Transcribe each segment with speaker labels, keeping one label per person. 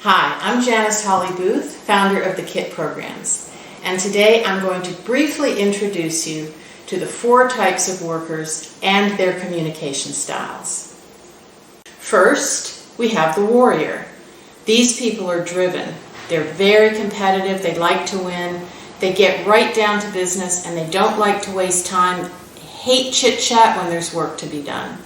Speaker 1: Hi, I'm Janice Holly Booth, founder of the KIT programs, and today I'm going to briefly introduce you to the 4 types of workers and their communication styles. First, we have the warrior. These people are driven. They're very competitive, they like to win, they get right down to business, and they don't like to waste time, hate chit-chat when there's work to be done.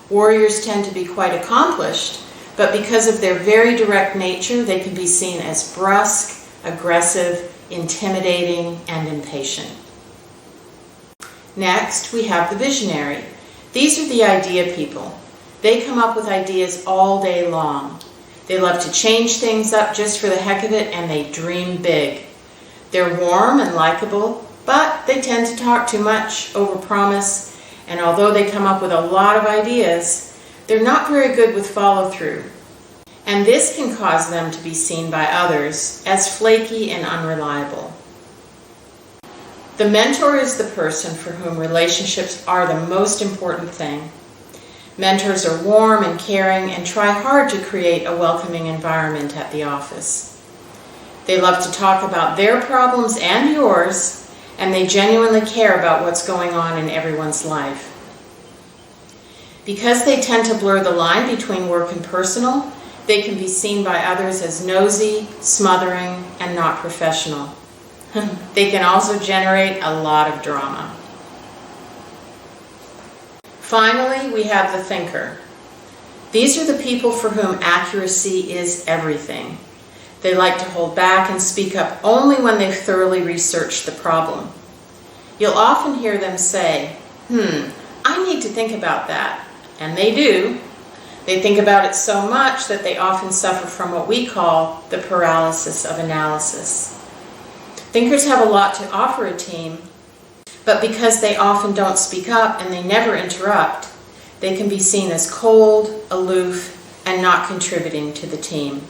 Speaker 1: Warriors tend to be quite accomplished, but because of their very direct nature, they can be seen as brusque, aggressive, intimidating, and impatient. Next, we have the visionary. These are the idea people. They come up with ideas all day long. They love to change things up just for the heck of it, and they dream big. They're warm and likable, but they tend to talk too much, overpromise, and although they come up with a lot of ideas, they're not very good with follow-through. And this can cause them to be seen by others as flaky and unreliable. The mentor is the person for whom relationships are the most important thing. Mentors are warm and caring and try hard to create a welcoming environment at the office. They love to talk about their problems and yours, and they genuinely care about what's going on in everyone's life. Because they tend to blur the line between work and personal, they can be seen by others as nosy, smothering, and not professional. They can also generate a lot of drama. Finally, we have the thinker. These are the people for whom accuracy is everything. They like to hold back and speak up only when they've thoroughly researched the problem. You'll often hear them say, I need to think about that. And they do. They think about it so much that they often suffer from what we call the paralysis of analysis. Thinkers have a lot to offer a team, but because they often don't speak up and they never interrupt, they can be seen as cold, aloof, and not contributing to the team.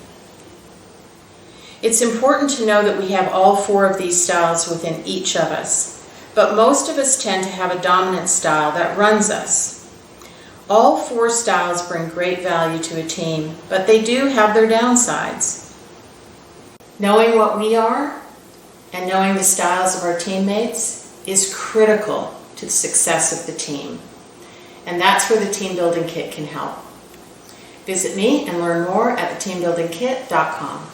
Speaker 1: It's important to know that we have all 4 of these styles within each of us, but most of us tend to have a dominant style that runs us. All 4 styles bring great value to a team, but they do have their downsides. Knowing what we are and knowing the styles of our teammates is critical to the success of the team. And that's where the Team Building Kit can help. Visit me and learn more at theteambuildingkit.com.